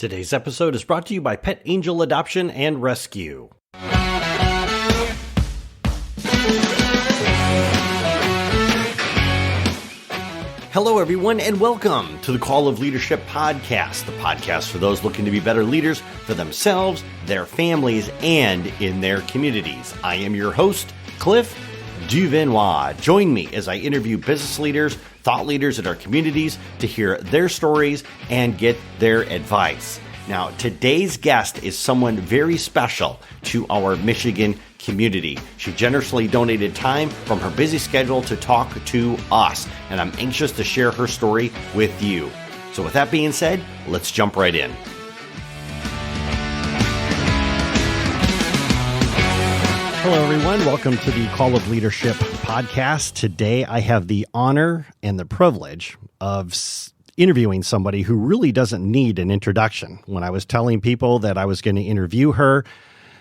Today's episode is brought to you by Pet Angel Adoption and Rescue. Hello, everyone, and welcome to the Call of Leadership podcast, the podcast for those looking to be better leaders for themselves, their families, and in their communities. I am your host, Cliff Duvenois. Join me as I interview business leaders, thought leaders in our communities to hear their stories and get their advice. Now, today's guest is someone very special to our Michigan community. She generously donated time from her busy schedule to talk to us, and I'm anxious to share her story with you. So with that being said, let's jump right in. Hello, everyone. Welcome to the Call of Leadership podcast. Today, I have the honor and the privilege of interviewing somebody who really doesn't need an introduction. When I was telling people that I was going to interview her,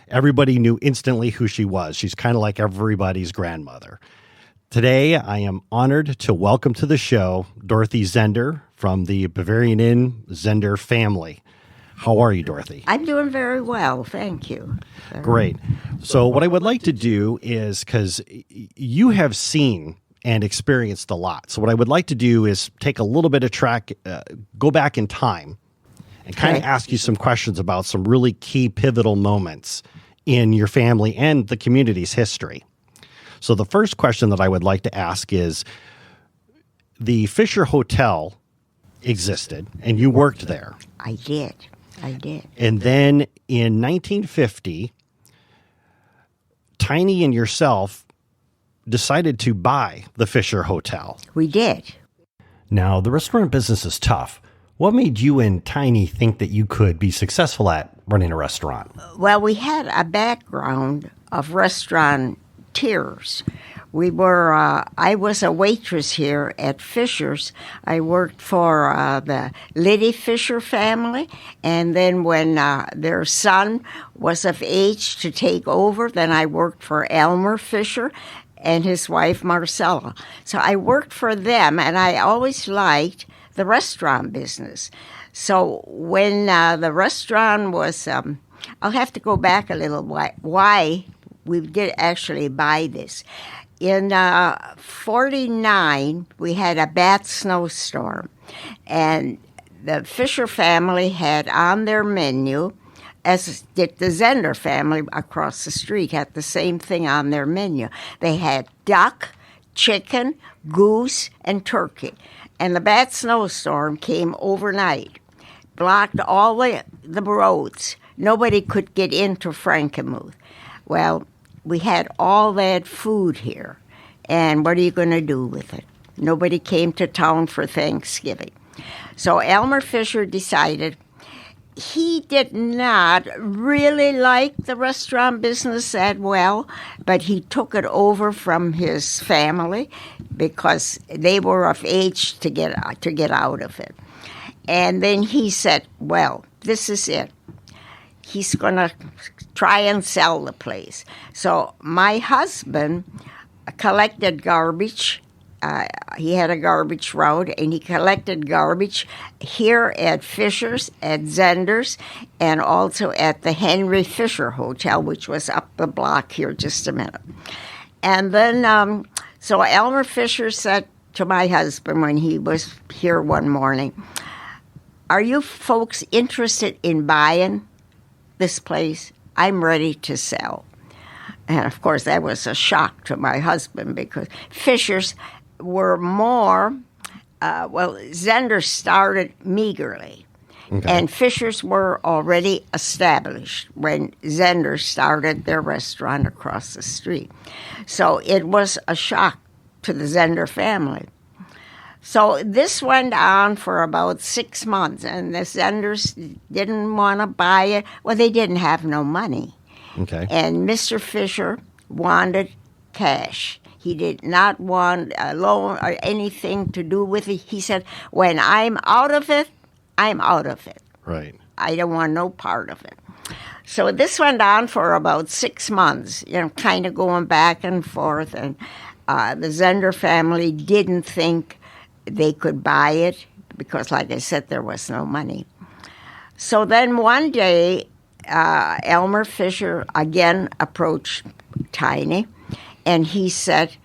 everybody knew instantly who she was. She's kind of like everybody's grandmother. Today, I am honored to welcome to the show Dorothy Zehnder from the Bavarian Inn Zehnder family. How are you, Dorothy? I'm doing very well, thank you. Great. So what I would like to do is, because you have seen and experienced a lot. So what I would like to do is take a little bit of go back in time and kind of ask you some questions about some really key pivotal moments in your family and the community's history. So the first question that I would like to ask is, the Fisher Hotel existed and you worked there. I did. And then in 1950, Tiny and yourself decided to buy the Fisher Hotel. We did. Now, the restaurant business is tough. What made you and Tiny think that you could be successful at running a restaurant? Well, we had a background of restaurateurs. I was a waitress here at Fisher's. I worked for the Liddy Fisher family, and then when their son was of age to take over, then I worked for Elmer Fisher and his wife Marcella. So I worked for them, and I always liked the restaurant business. So when the restaurant was, I'll have to go back a little why we did actually buy this. In 49, we had a bad snowstorm, and the Fisher family had on their menu, as did the Zehnder family across the street, had the same thing on their menu. They had duck, chicken, goose, and turkey. And the bad snowstorm came overnight, blocked all the roads. Nobody could get into Frankenmuth. Well, we had all that food here, and what are you going to do with it? Nobody came to town for Thanksgiving. So Elmer Fisher decided he did not really like the restaurant business that well, but he took it over from his family because they were of age to get out of it. And then he said, well, this is it. He's going to try and sell the place. So my husband collected garbage. He had a garbage route, and he collected garbage here at Fisher's, at Zehnder's, and also at the Henry Fisher Hotel, which was up the block here just a minute. And then, so Elmer Fisher said to my husband when he was here one morning, are you folks interested in buying this place? I'm ready to sell. And of course, that was a shock to my husband because Fisher's were more, Zehnder started meagerly. Okay. And Fisher's were already established when Zehnder started their restaurant across the street. So it was a shock to the Zehnder family. So this went on for about 6 months, and the Zehnder's didn't want to buy it. Well, they didn't have no money. Okay. And Mr. Fisher wanted cash. He did not want a loan or anything to do with it. He said, when I'm out of it, I'm out of it. Right. I don't want no part of it. So this went on for about 6 months, kind of going back and forth. And the Zehnder family didn't think they could buy it because, like I said, there was no money. So then one day, Elmer Fisher again approached Tiny, and he said,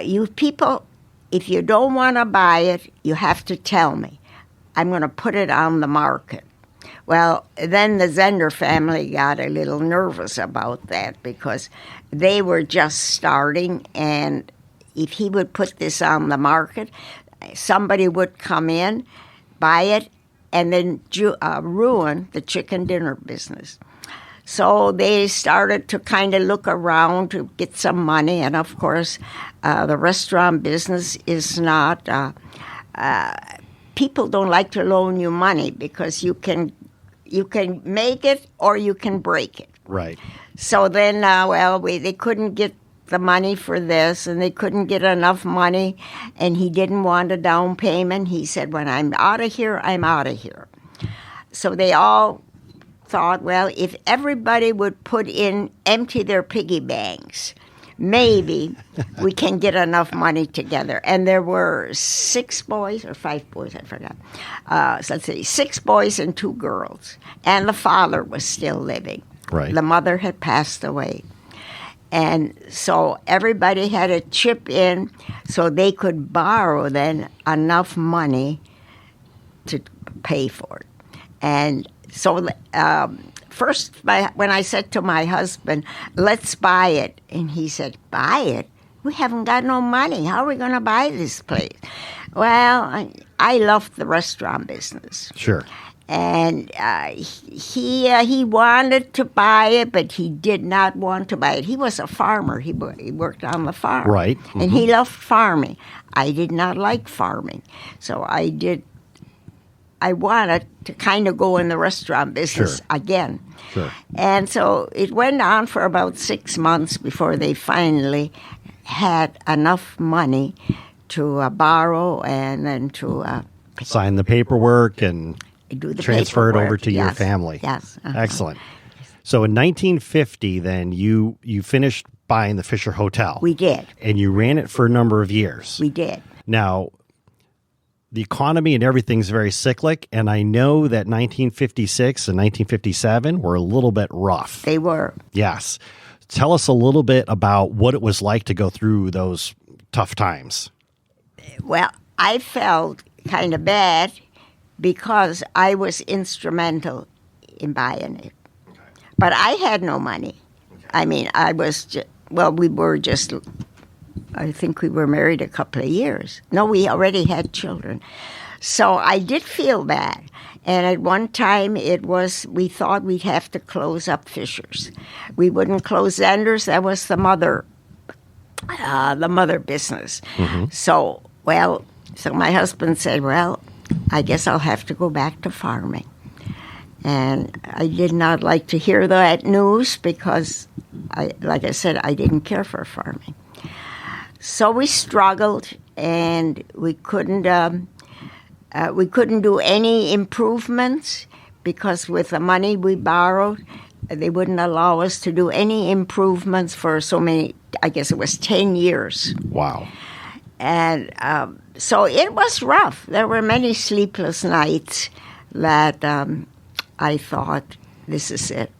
you people, if you don't want to buy it, you have to tell me. I'm going to put it on the market. Well, then the Zehnder family got a little nervous about that because they were just starting, and if he would put this on the market, somebody would come in, buy it, and then ruin the chicken dinner business. So they started to kind of look around to get some money, and of course, the restaurant business is not. People don't like to loan you money because you can make it or you can break it. Right. So then, they couldn't get the money for this, and they couldn't get enough money, and he didn't want a down payment. He said, when I'm out of here, I'm out of here. So they all thought, well, if everybody would empty their piggy banks, maybe we can get enough money together. And there were 6 boys or 5 boys, I forgot. So let's see, 6 boys and 2 girls. And the father was still living. Right. The mother had passed away. And so everybody had to chip in so they could borrow then enough money to pay for it. And so first, when I said to my husband, let's buy it, and he said, buy it? We haven't got no money. How are we going to buy this place? Well, I loved the restaurant business. Sure. And he wanted to buy it, but he did not want to buy it. He was a farmer. He worked on the farm. Right. Mm-hmm. And he loved farming. I did not like farming. So I wanted to kind of go in the restaurant business again. Sure. And so it went on for about 6 months before they finally had enough money to borrow and then to sign the paperwork and do the transfer paperwork. it over to your family. Yes. Uh-huh. Excellent. So in 1950, then you finished buying the Fisher Hotel. We did. And you ran it for a number of years. We did. Now, the economy and everything's very cyclic, and I know that 1956 and 1957 were a little bit rough. They were. Yes. Tell us a little bit about what it was like to go through those tough times. Well, I felt kind of bad because I was instrumental in buying it. Okay. But I had no money. Okay. I mean, I think we were married a couple of years. No, we already had children. So I did feel bad. And at one time, we thought we'd have to close up Fisher's. We wouldn't close Zehnder's. That was the mother business. Mm-hmm. So my husband said, well, I guess I'll have to go back to farming. And I did not like to hear that news because, like I said, I didn't care for farming. So we struggled, and we couldn't do any improvements because with the money we borrowed, they wouldn't allow us to do any improvements for so many. I guess it was 10 years. Wow. And so it was rough. There were many sleepless nights that I thought, this is it.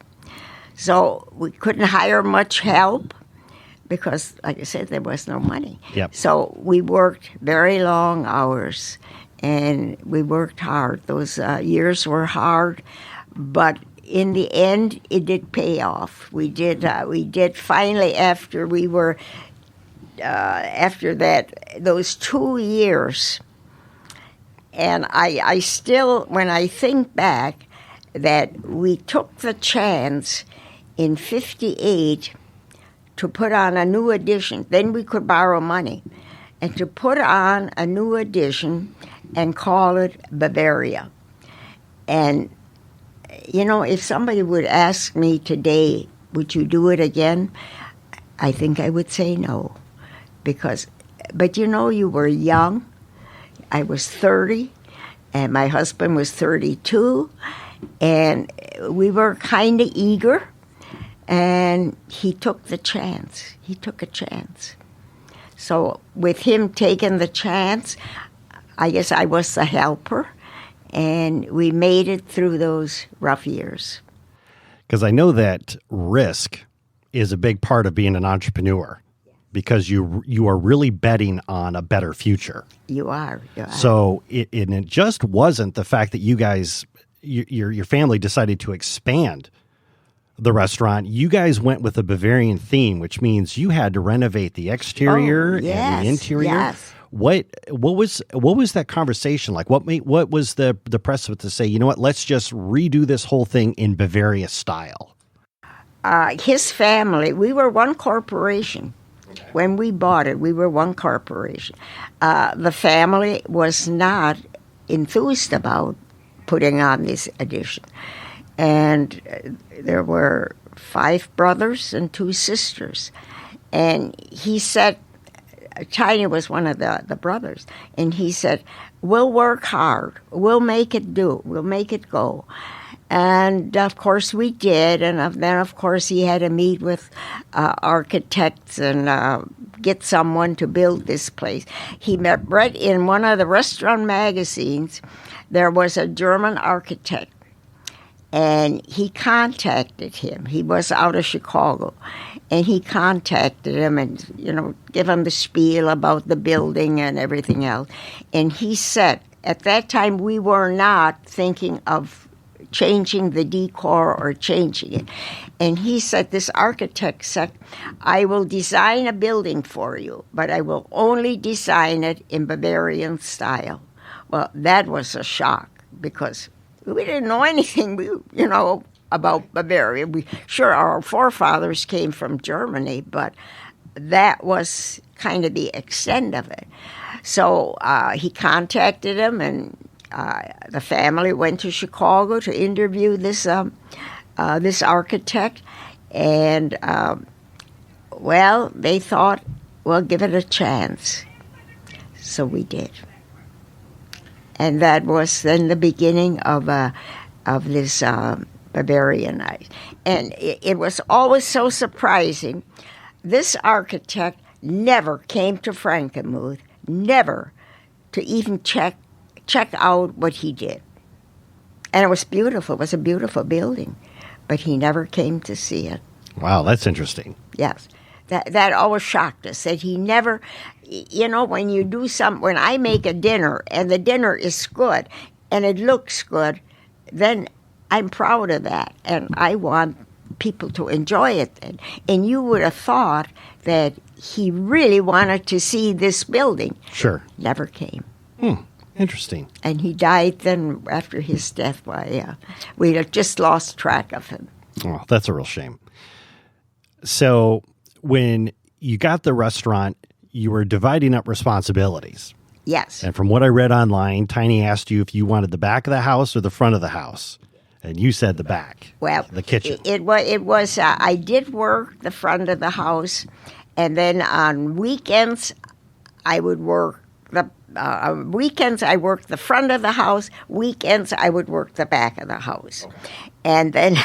So we couldn't hire much help because, like I said, there was no money. Yep. So we worked very long hours, and we worked hard. Those years were hard, but in the end, it did pay off. We did finally, after we were... after that, those 2 years, and I still, when I think back, that we took the chance in 1958 to put on a new edition. Then we could borrow money, and to put on a new edition and call it Bavaria. And, if somebody would ask me today, would you do it again? I think I would say no. But you were young. I was 30, and my husband was 32, and we were kind of eager, and he took the chance. He took a chance. So with him taking the chance, I guess I was the helper, and we made it through those rough years. Because I know that risk is a big part of being an entrepreneur, because you are really betting on a better future. You are. So it just wasn't the fact that you guys, your family decided to expand the restaurant. You guys went with a Bavarian theme, which means you had to renovate the exterior and the interior. Yes. What was that conversation like? What was the precedent to say, you know what, let's just redo this whole thing in Bavaria style? His family, we were one corporation. Okay. When we bought it, we were one corporation. The family was not enthused about putting on this addition. And there were 5 brothers and 2 sisters. And he said, Tiny was one of the brothers, and he said, we'll work hard. We'll make it do. We'll make it go. And, of course, we did. And then, of course, he had to meet with architects and get someone to build this place. He read in one of the restaurant magazines, there was a German architect. And he contacted him. He was out of Chicago. And he contacted him and, give him the spiel about the building and everything else. And he said, at that time, we were not thinking of changing the decor or changing it. And he said, this architect said, I will design a building for you, but I will only design it in Bavarian style. Well, that was a shock, because we didn't know anything, about Bavaria. Sure, our forefathers came from Germany, but that was kind of the extent of it. So he contacted him, and the family went to Chicago to interview this architect. And, they thought, well, give it a chance. So we did. And that was then the beginning of this Bavarian night. And it was always so surprising. This architect never came to Frankenmuth, never to even check out what he did. And it was beautiful. It was a beautiful building. But he never came to see it. Wow, that's interesting. Yes. That always shocked us, that he never, when you do when I make a dinner and the dinner is good and it looks good, then I'm proud of that and I want people to enjoy it. And you would have thought that he really wanted to see this building. Sure. Never came. Interesting. And he died then after his death. We had just lost track of him. Oh, that's a real shame. So when you got the restaurant, you were dividing up responsibilities. Yes. And from what I read online, Tiny asked you if you wanted the back of the house or the front of the house. And you said the back. Well, the kitchen. It was. I did work the front of the house, and then on weekends, I would work weekends I worked the front of the house. Weekends I would work the back of the house, and then.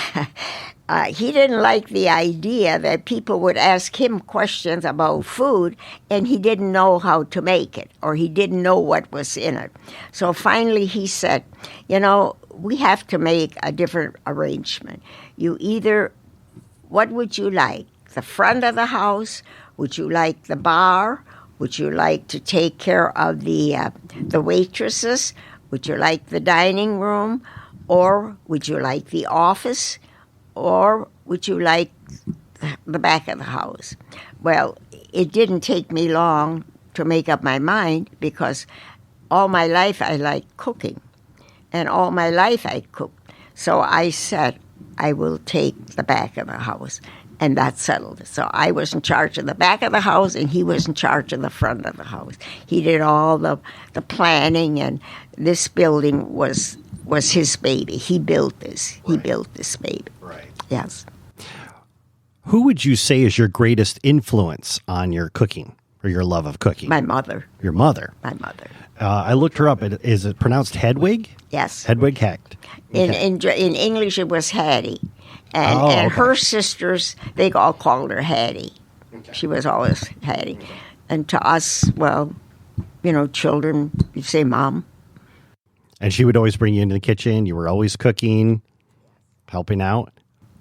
He didn't like the idea that people would ask him questions about food and he didn't know how to make it or he didn't know what was in it. So finally he said, we have to make a different arrangement. What would you like? The front of the house? Would you like the bar? Would you like to take care of the waitresses? Would you like the dining room? Or would you like the office? Or would you like the back of the house? Well, it didn't take me long to make up my mind because all my life I liked cooking. And all my life I cooked. So I said, I will take the back of the house. And that settled it. So I was in charge of the back of the house and he was in charge of the front of the house. He did all the planning, and this building was his baby. He built this. He built this baby. Right. Yes. Who would you say is your greatest influence on your cooking or your love of cooking? My mother. Your mother? My mother. I looked her up. Is it pronounced Hedwig? Yes. Hedwig Hecht. Okay. In English, it was Hattie. And her sisters, they all called her Hattie. Okay. She was always Hattie. Okay. And to us, children, you say Mom. And she would always bring you into the kitchen. You were always cooking, helping out.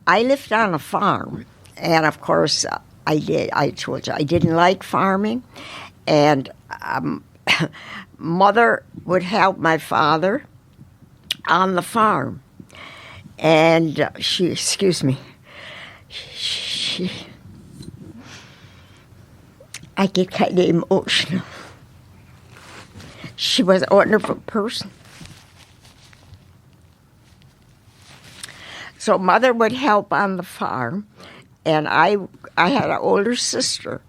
I lived on a farm, and of course, I told you I didn't like farming, and Mother would help my father on the farm, and I get kind of emotional. She was a wonderful person. So Mother would help on the farm, and I had an older sister,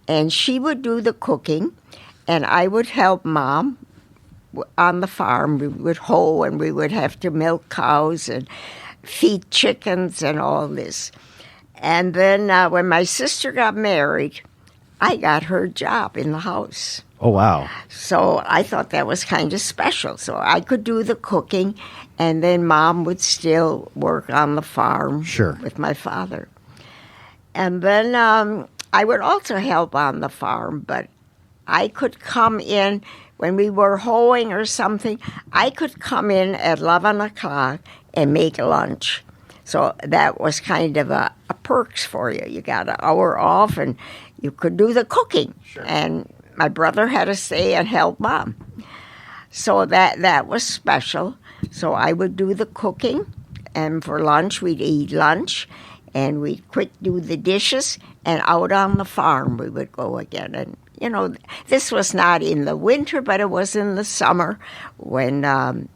and she would do the cooking, and I would help Mom on the farm. We would hoe, and we would have to milk cows and feed chickens and all this. And then when my sister got married, I got her job in the house. Oh, wow. So I thought that was kind of special. So I could do the cooking, and then Mom would still work on the farm with my father. And then I would also help on the farm, but I could come in when we were hoeing or something. I could come in at 11 o'clock and make lunch. So that was kind of a perks for you. You got an hour off, and you could do the cooking. Sure. And my brother had to stay and help Mom. So that was special. So I would do the cooking, and for lunch we'd eat lunch, and we'd quick do the dishes, and out on the farm we would go again. And, you know, this was not in the winter, but it was in the summer when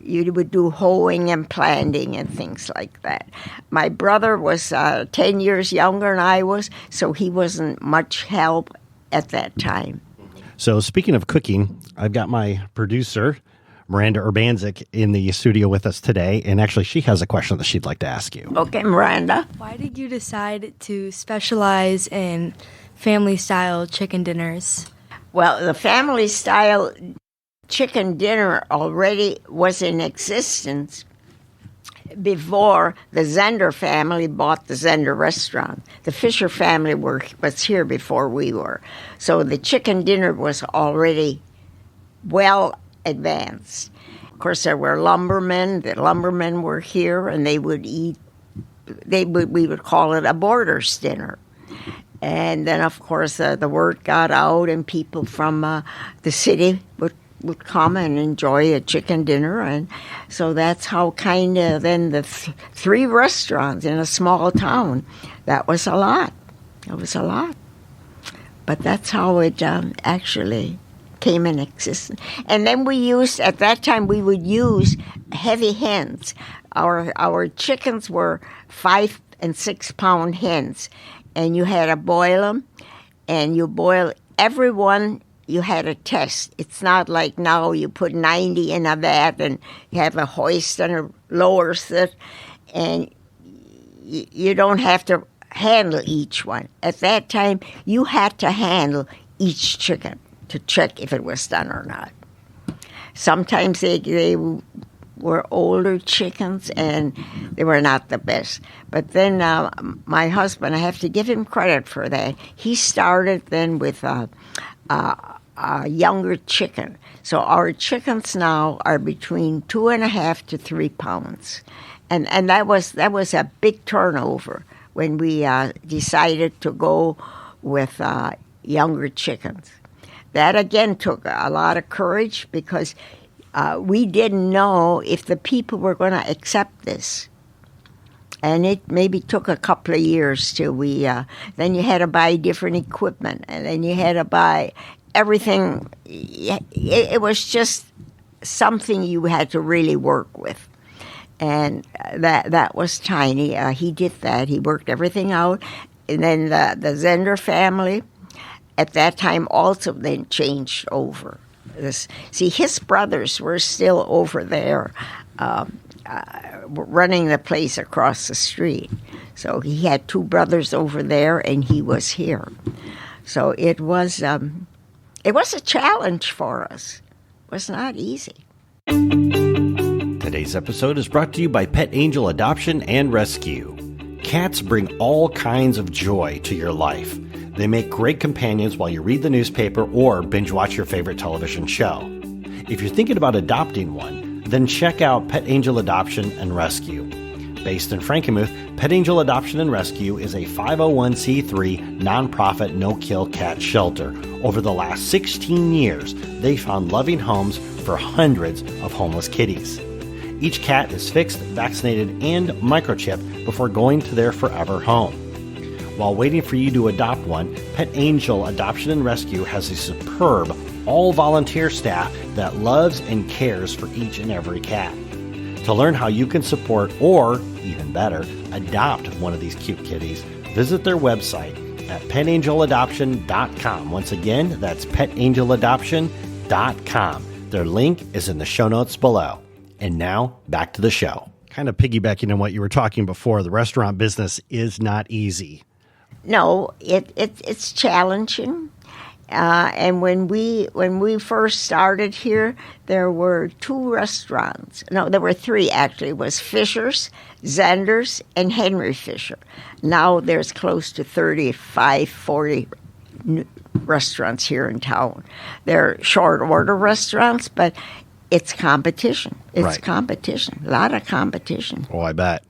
you would do hoeing and planting and things like that. My brother was 10 years younger than I was, so he wasn't much help at that time. So speaking of cooking, I've got my producer, Miranda Urbanzik, in the studio with us today, and actually she has a question that she'd like to ask you. Okay, Miranda. Why did you decide to specialize in family-style chicken dinners? Well, the family-style chicken dinner already was in existence before the Zehnder family bought the Zehnder restaurant. The Fisher family was here before we were. So the chicken dinner was already well advanced. Of course, there were lumbermen. The lumbermen were here, and they would eat, we would call it a boarder's dinner. And then, of course, the word got out, and people from the city would come and enjoy a chicken dinner. And so that's how kind of then the three restaurants in a small town, that was a lot. It was a lot. But that's how it actually came in existence. And then at that time, we would use heavy hens. Our chickens were 5 and 6 pound hens. And you had to boil them, and you boil every one. You had a test. It's not like now you put 90 in a vat and you have a hoist and a lowers it, and you don't have to handle each one. At that time, you had to handle each chicken to check if it was done or not. Sometimes they were older chickens, and they were not the best. But then my husband, I have to give him credit for that. He started then with a younger chicken. So our chickens now are between 2.5 to 3 pounds. And that was a big turnover when we decided to go with younger chickens. That, again, took a lot of courage because we didn't know if the people were going to accept this. And it maybe took a couple of years till then you had to buy different equipment, and then you had to buy everything. It was just something you had to really work with. And that was Tiny. He did that. He worked everything out. And then the Zehnder family, at that time, also then changed over. His brothers were still over there running the place across the street. So he had 2 brothers over there, and he was here. So it was a challenge for us. It was not easy. Today's episode is brought to you by Pet Angel Adoption and Rescue. Cats bring all kinds of joy to your life. They make great companions while you read the newspaper or binge watch your favorite television show. If you're thinking about adopting one, then check out Pet Angel Adoption and Rescue. Based in Frankenmuth, Pet Angel Adoption and Rescue is a 501c3 nonprofit no-kill cat shelter. Over the last 16 years, they found loving homes for hundreds of homeless kitties. Each cat is fixed, vaccinated, and microchipped before going to their forever home. While waiting for you to adopt one, Pet Angel Adoption and Rescue has a superb, all-volunteer staff that loves and cares for each and every cat. To learn how you can support or, even better, adopt one of these cute kitties, visit their website at petangeladoption.com. Once again, that's petangeladoption.com. Their link is in the show notes below. And now, back to the show. Kind of piggybacking on what you were talking before, the restaurant business is not easy. No, it's challenging. And when we first started here, there were 2 restaurants. No, there were 3 actually. It was Fisher's, Zehnder's, and Henry Fisher. Now there's close to 35, 40 restaurants here in town. They're short order restaurants, but it's competition. It's competition. A lot of competition. Oh, I bet.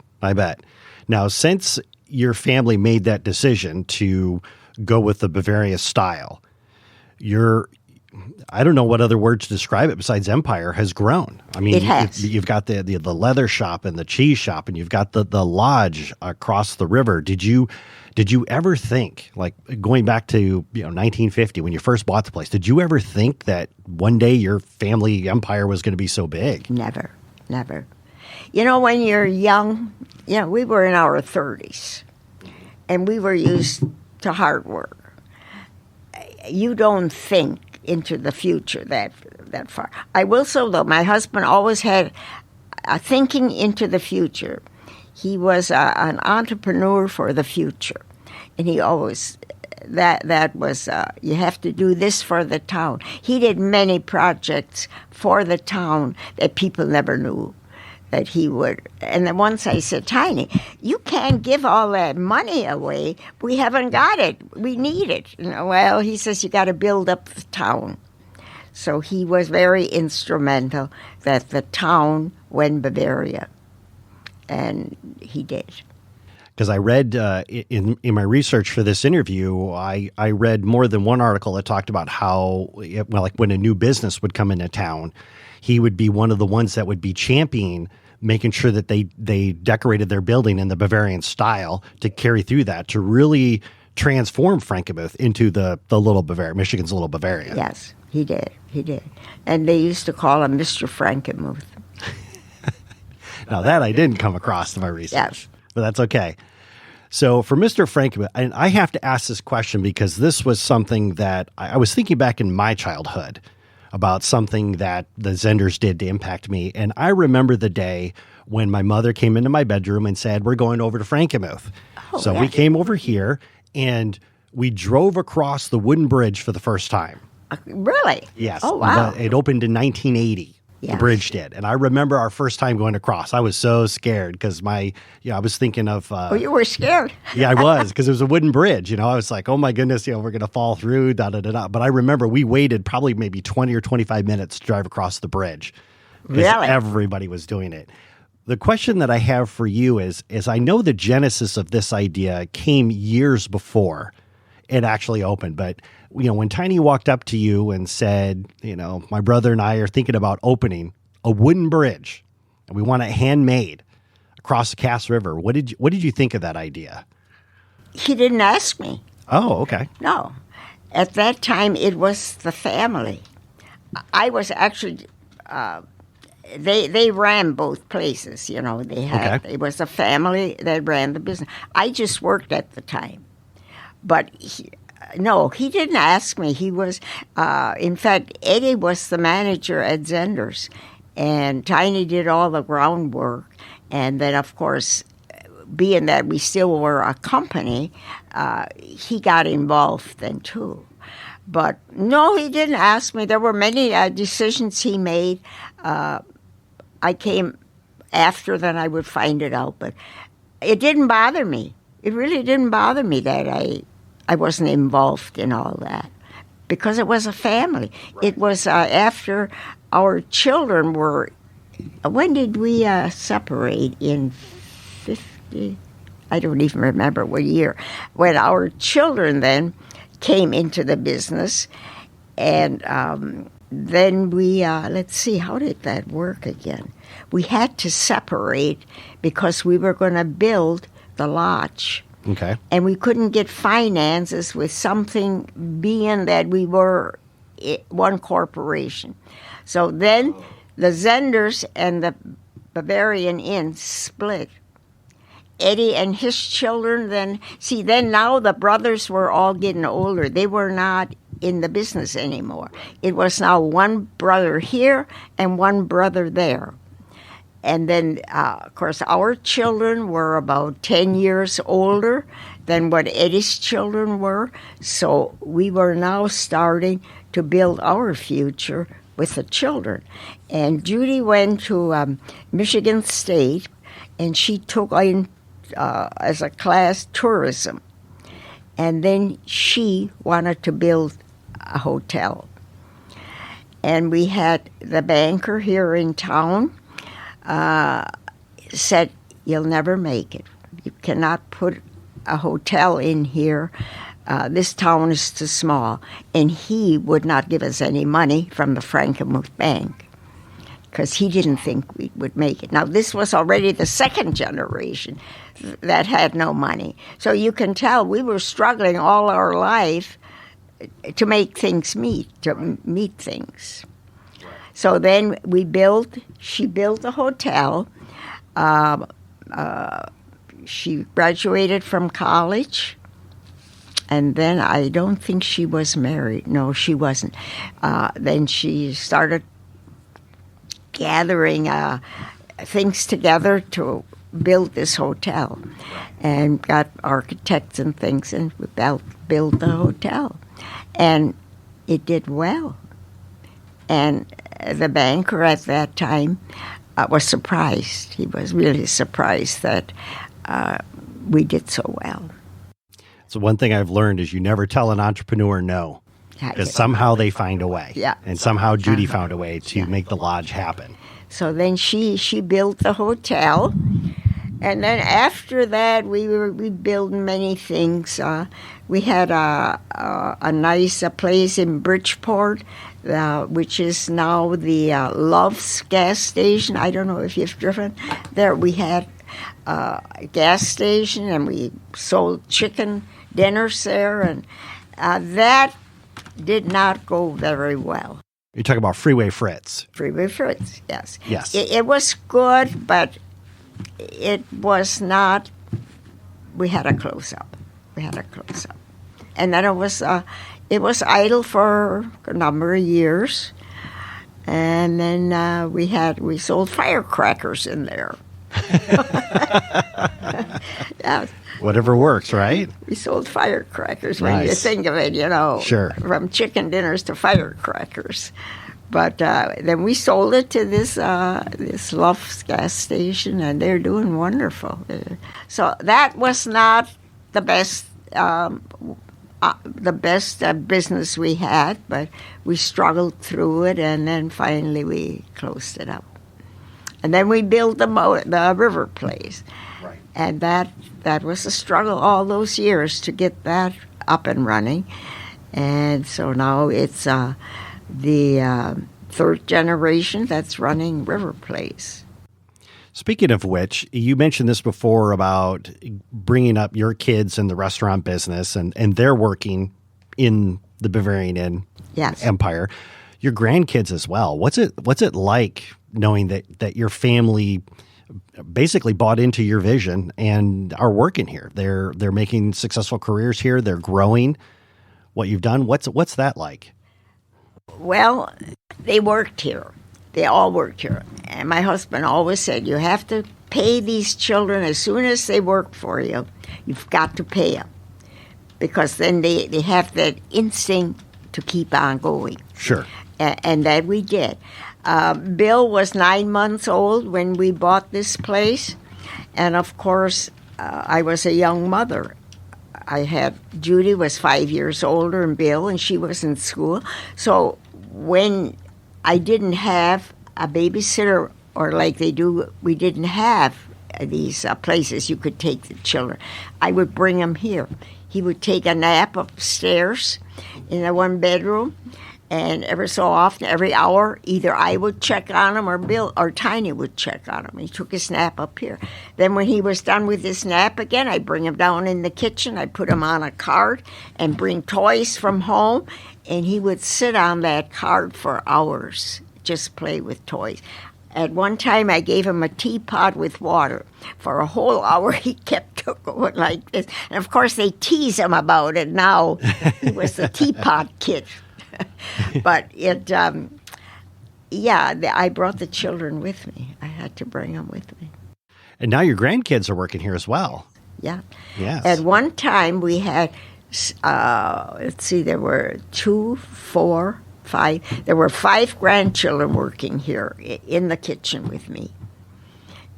Now, since your family made that decision to go with the Bavaria style, I don't know what other word to describe it besides empire has grown. I mean, it has. You've got the leather shop and the cheese shop, and you've got the lodge across the river. Did you ever think, like going back to 1950 when you first bought the place, did you ever think that one day your family empire was going to be so big? Never. When you're young, we were in our 30s, and we were used to hard work. You don't think into the future that far. I will say, though, my husband always had a thinking into the future. He was an entrepreneur for the future, and he always that was you have to do this for the town. He did many projects for the town that people never knew that he would. And then once I said, Tiny, you can't give all that money away. We haven't got it. We need it. Well, he says, you got to build up the town. So he was very instrumental that the town went Bavaria. And he did. Because I read in my research for this interview, I read more than one article that talked about how, like when a new business would come into town, he would be one of the ones that would be championing making sure that they decorated their building in the Bavarian style to carry through that, to really transform Frankenmuth into the little Bavaria, Michigan's little Bavaria. Yes, he did. And they used to call him Mr. Frankenmuth. Now that I didn't come across in my research, yes. But that's okay. So for Mr. Frankenmuth, and I have to ask this question because this was something that I was thinking back in my childhood about something that the Zehenders did to impact me. And I remember the day when my mother came into my bedroom and said, we're going over to Frankenmuth. So we came over here and we drove across the wooden bridge for the first time. Really? Yes. Oh, wow. It opened in 1980. Yes. The bridge did. And I remember our first time going across. I was so scared because I was thinking of... you were scared. Yeah, I was, because it was a wooden bridge. I was like, oh my goodness, we're going to fall through, da-da-da-da. But I remember we waited probably maybe 20 or 25 minutes to drive across the bridge. Really? Everybody was doing it. The question that I have for you is I know the genesis of this idea came years before it actually opened, but when Tiny walked up to you and said, my brother and I are thinking about opening a wooden bridge and we want it handmade across the Cass River, what did you think of that idea? He didn't ask me. Oh, okay. No. At that time, it was the family. I was actually, they ran both places, they had, It was a family that ran the business. I just worked at the time. But he didn't ask me. He was, in fact, Eddie was the manager at Zehnder's, and Tiny did all the groundwork. And then, of course, being that we still were a company, he got involved then too. But no, he didn't ask me. There were many decisions he made. I came after, then I would find it out. But it didn't bother me. It really didn't bother me that I wasn't involved in all that, because it was a family. Right. It was after our children were, when did we separate? In 50? I don't even remember what year. When our children then came into the business, and then we, let's see, how did that work again? We had to separate because we were going to build the lodge. Okay. And we couldn't get finances with something being that we were one corporation. So then the Zehenders and the Bavarian Inn split. Eddie and his children then now the brothers were all getting older. They were not in the business anymore. It was now one brother here and one brother there. And then, of course, our children were about 10 years older than what Eddie's children were. So we were now starting to build our future with the children. And Judy went to Michigan State, and she took in as a class tourism. And then she wanted to build a hotel. And we had the banker here in town said, "You'll never make it. You cannot put a hotel in here. This town is too small." And he would not give us any money from the Frankenmuth Bank because he didn't think we would make it. Now, this was already the second generation that had no money. So you can tell we were struggling all our life to make things meet things. So then she built a hotel. She graduated from college, and then I don't think she was married. No, she wasn't. Then she started gathering things together to build this hotel, and got architects and things, and we built the hotel. And it did well. And the banker at that time was surprised. He was really surprised that we did so well. So one thing I've learned is you never tell an entrepreneur no, because somehow they find a way. Yeah. And somehow Judy found a way to make the lodge happen. So then she built the hotel. And then after that, we built many things. We had a nice place in Bridgeport, which is now the Love's gas station. I don't know if you've driven there. We had a gas station, and we sold chicken dinners there, and that did not go very well. You're talking about Freeway Fritz. Freeway Fritz, yes. Yes. It was good, but it was not. We had a close-up. And then it was idle for a number of years. And then we sold firecrackers in there. Yeah. Whatever works, right? We sold firecrackers when you Nice. think of it, Sure. From chicken dinners to firecrackers. But then we sold it to this Love's gas station, and they're doing wonderful. So that was not the best business we had, but we struggled through it, and then finally we closed it up. And then we built the river place. Right. And that was a struggle all those years to get that up and running. And so now it's the third generation that's running River Place. Speaking of which, you mentioned this before about bringing up your kids in the restaurant business, and they're working in the Bavarian Inn Yes. empire. Your grandkids as well. What's it like knowing that your family basically bought into your vision and are working here? They're making successful careers here. They're growing. What you've done, what's that like? Well, they worked here. They all worked here. And my husband always said, you have to pay these children as soon as they work for you. You've got to pay them. Because then they have that instinct to keep on going. Sure. And that we did. Bill was 9 months old when we bought this place. And, of course, I was a young mother. Judy was 5 years older than Bill, and she was in school. So when I didn't have a babysitter, or like they do, we didn't have these places you could take the children. I would bring them here. He would take a nap upstairs in the one bedroom, and every so often, every hour, either I would check on him or Bill or Tiny would check on him. He took his nap up here. Then when he was done with his nap again, I'd bring him down in the kitchen. I'd put him on a cart and bring toys from home, and he would sit on that cart for hours, just play with toys. At one time, I gave him a teapot with water. For a whole hour, he kept going like this. And, of course, they tease him about it now. He was the teapot kid. But I brought the children with me. I had to bring them with me. And now your grandkids are working here as well. Yeah. Yes. At one time, we had, there were 2, 4, 5. There were 5 grandchildren working here in the kitchen with me.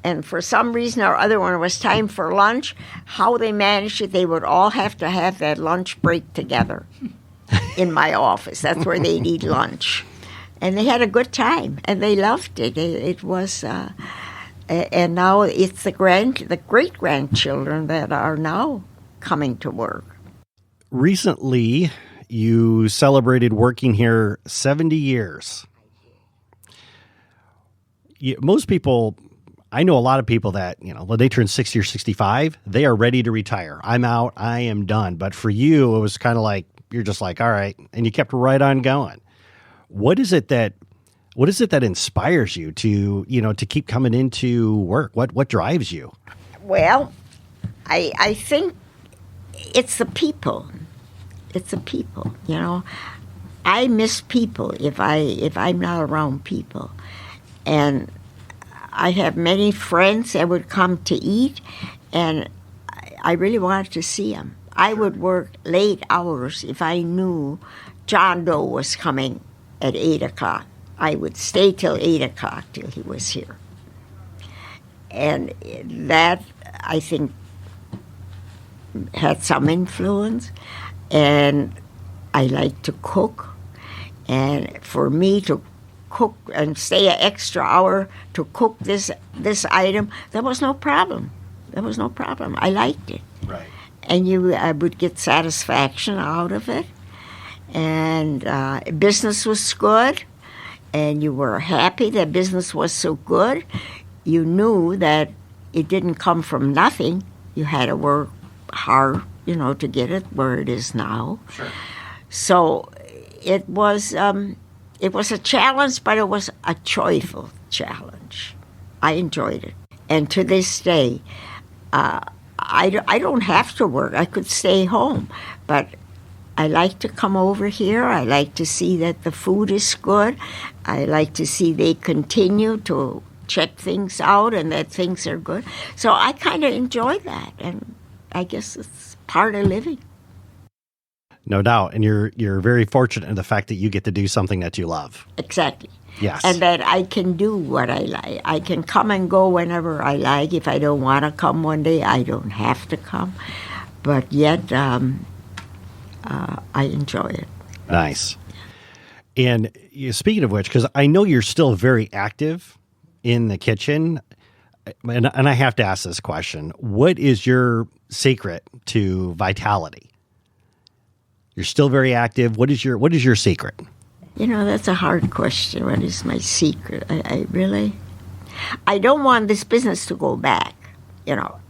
And for some reason or other, when it was time for lunch, how they managed it, they would all have to have that lunch break together in my office. That's where they'd eat lunch. And they had a good time, and they loved it. It was, and now it's the great-grandchildren that are now coming to work. Recently, you celebrated working here 70 years. Most people, I know a lot of people that, when they turn 60 or 65, they are ready to retire. I'm out. I am done. But for you, it was kind of like, you're just like, all right. And you kept right on going. What is it that inspires you to keep coming into work? What drives you? Well, I think it's the people. It's the people, I miss people if I'm not around people. And I have many friends that would come to eat, and I really wanted to see them. I would work late hours if I knew John Doe was coming at 8 o'clock. I would stay till 8 o'clock till he was here. And that, I think, had some influence. And I like to cook. And for me to cook and stay an extra hour to cook this item, there was no problem. I liked it. Right. And I would get satisfaction out of it. And business was good. And you were happy that business was so good. You knew that it didn't come from nothing. You had to work hard, to get it where it is now. Sure. So it was a challenge, but it was a joyful challenge. I enjoyed it. And to this day, I don't have to work. I could stay home. But I like to come over here. I like to see that the food is good. I like to see they continue to check things out and that things are good. So I kind of enjoy that. And I guess it's part of living. No doubt. And you're very fortunate in the fact that you get to do something that you love. Exactly. Yes. And that I can do what I like. I can come and go whenever I like. If I don't want to come one day, I don't have to come. But yet, I enjoy it. Nice. And speaking of which, because I know you're still very active in the kitchen, and I have to ask this question. What is your secret to vitality? You're still very active. What is your secret? That's a hard question. What is my secret? I don't want this business to go back.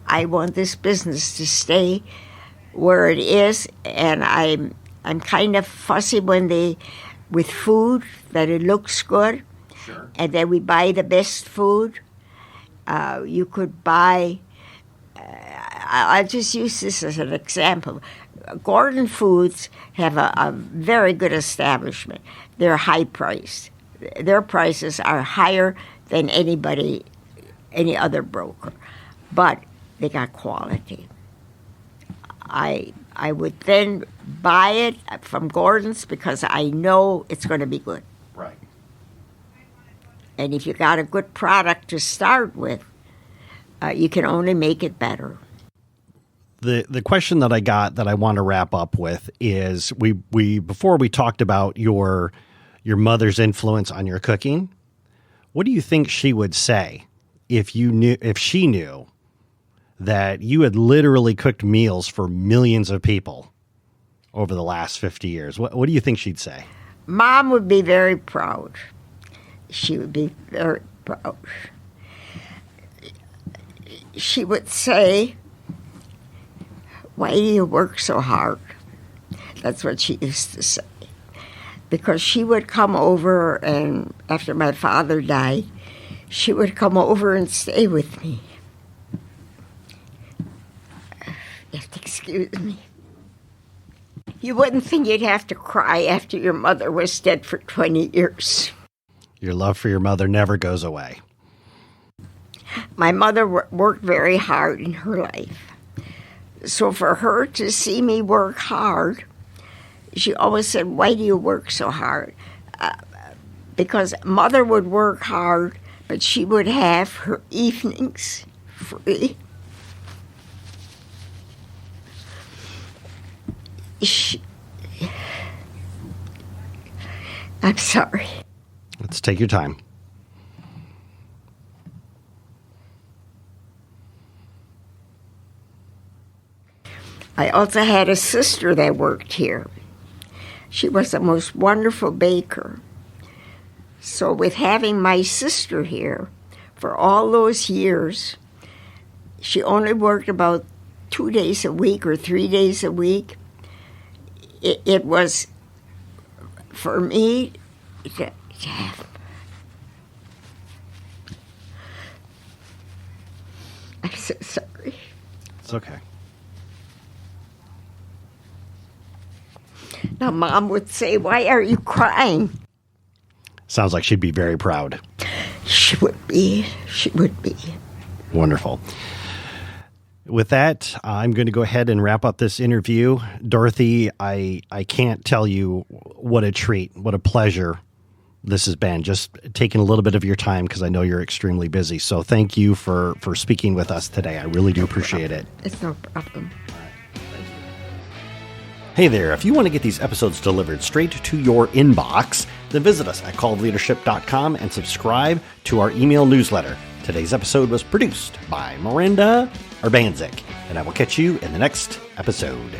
I want this business to stay where it is, and I'm kind of fussy with food, that it looks good. Sure. And that we buy the best food. You could buy, I'll just use this as an example. Gordon Foods have a very good establishment. They're high priced. Their prices are higher than any other broker, but they got quality. I would then buy it from Gordon's because I know it's going to be good. Right. And if you got a good product to start with, you can only make it better. The question that I got that I want to wrap up with is we before we talked about your your mother's influence on your cooking. What do you think she would say if she knew that you had literally cooked meals for millions of people over the last 50 years? What do you think she'd say? Mom would be very proud. She would be very proud. She would say, "Why do you work so hard?" That's what she used to say. Because she would come over, and after my father died, she would come over and stay with me. You have to excuse me. You wouldn't think you'd have to cry after your mother was dead for 20 years. Your love for your mother never goes away. My mother worked very hard in her life. So for her to see me work hard, she always said, "Why do you work so hard?" Because Mother would work hard, but she would have her evenings free. I'm sorry. Let's take your time. I also had a sister that worked here. She was the most wonderful baker. So with having my sister here for all those years, she only worked about 2 days a week or 3 days a week. It was, for me, to have. I'm so sorry. It's okay. Now, Mom would say, "Why are you crying?" Sounds like she'd be very proud. She would be. She would be. Wonderful. With that, I'm going to go ahead and wrap up this interview. Dorothy, I can't tell you what a treat, what a pleasure this has been, just taking a little bit of your time because I know you're extremely busy. So thank you for speaking with us today. I really do appreciate it. It's no problem. Hey there, if you want to get these episodes delivered straight to your inbox, then visit us at callofleadership.com and subscribe to our email newsletter. Today's episode was produced by Miranda Urbanzik, and I will catch you in the next episode.